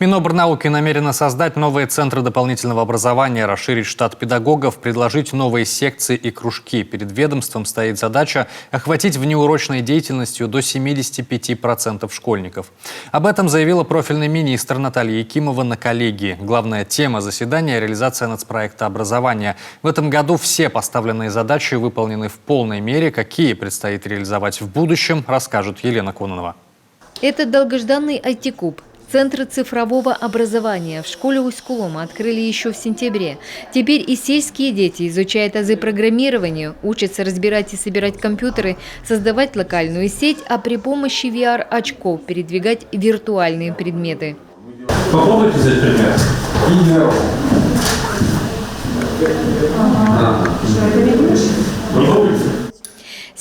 Минобрнауки намерена создать новые центры дополнительного образования, расширить штат педагогов, предложить новые секции и кружки. Перед ведомством стоит задача охватить внеурочной деятельностью до 75% школьников. Об этом заявила профильный министр Наталья Якимова на коллегии. Главная тема заседания – реализация нацпроекта образования. В этом году все поставленные задачи выполнены в полной мере. Какие предстоит реализовать в будущем, расскажет Елена Кононова. Это долгожданный IT-куб. Центры цифрового образования в школе Усть-Кулома открыли еще в сентябре. Теперь и сельские дети изучают азы программирования, учатся разбирать и собирать компьютеры, создавать локальную сеть, а при помощи VR-очков передвигать виртуальные предметы. Попробуйте взять предмет. Попробуйте.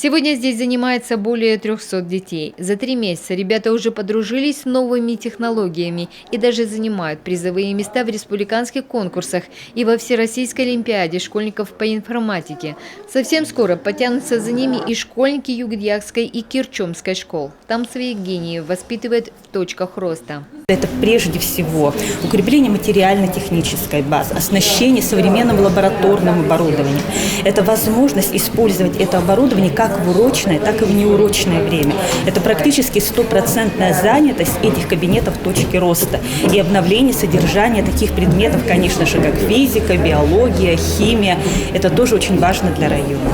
Сегодня здесь занимается более 300 детей. За 3 месяца ребята уже подружились с новыми технологиями и даже занимают призовые места в республиканских конкурсах и во Всероссийской олимпиаде школьников по информатике. Совсем скоро потянутся за ними и школьники Югдьякской и Кирчомской школ. Там своих гениев воспитывают в точках роста. Это прежде всего укрепление материально-технической базы, оснащение современным лабораторным оборудованием. Это возможность использовать это оборудование как в урочное, так и в неурочное время. Это практически 100% занятость этих кабинетов в точке роста и обновление содержания таких предметов, конечно же, как физика, биология, химия. Это тоже очень важно для района.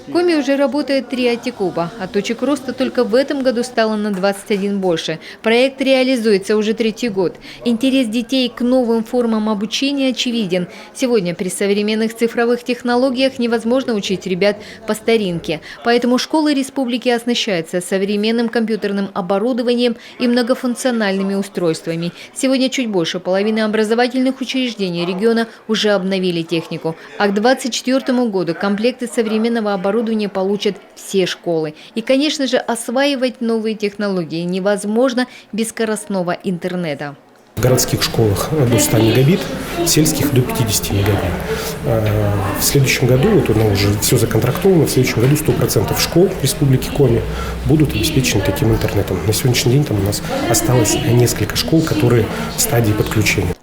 В Коми уже работает 3 IT-куба, а точек роста только в этом году стало на 21 больше. Проект реализуется уже 3-й год. Интерес детей к новым формам обучения очевиден. Сегодня при современных цифровых технологиях невозможно учить ребят по старинке. Поэтому школы республики оснащаются современным компьютерным оборудованием и многофункциональными устройствами. Сегодня чуть больше половины образовательных учреждений региона уже обновили технику. А к 2024 году комплекты современного оборудования получат все школы. И, конечно же, осваивать новые технологии невозможно без скоростного интернета. В городских школах до 100 мегабит, в сельских до 50 мегабит. В следующем году, вот уже все законтрактовано, в следующем году 100% школ Республики Коми будут обеспечены таким интернетом. На сегодняшний день там у нас осталось несколько школ, которые в стадии подключения.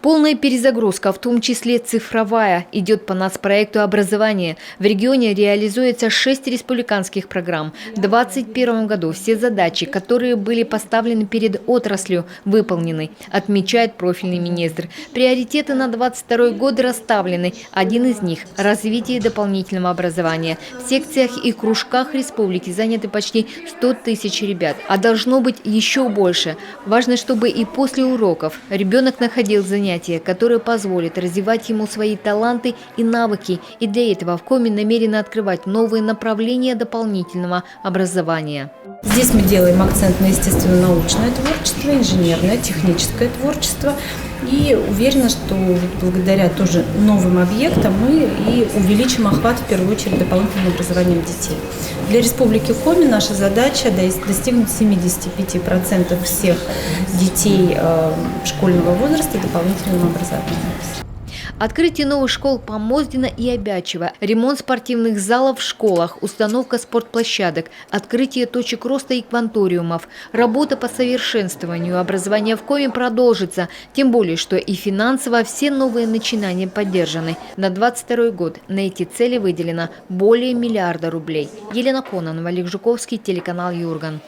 Полная перезагрузка, в том числе цифровая, идет по нацпроекту образования. В регионе реализуется 6 республиканских программ. В 2021 году все задачи, которые были поставлены перед отраслью, выполнены, отмечает профильный министр. Приоритеты на 2022 год расставлены. Один из них – развитие дополнительного образования. В секциях и кружках республики заняты почти 100 тысяч ребят, а должно быть еще больше. Важно, чтобы и после уроков ребенок находил занятия, которые позволят развивать ему свои таланты и навыки. И для этого в Коми намерены открывать новые направления дополнительного образования. Здесь мы делаем акцент на естественно-научное творчество, инженерное, техническое творчество. И уверена, что благодаря тоже новым объектам мы и увеличим охват, в первую очередь, дополнительным образованием детей. Для Республики Коми наша задача достигнуть 75% всех детей школьного возраста дополнительным образованием. Открытие новых школ по Моздино и Обячево, ремонт спортивных залов в школах, установка спортплощадок, открытие точек роста и кванториумов. Работа по совершенствованию образования в Коми продолжится, тем более, что и финансово все новые начинания поддержаны. На 2022 год на эти цели выделено более 1 миллиарда рублей. Елена Кононова, Олег Жуковский, телеканал Юрган.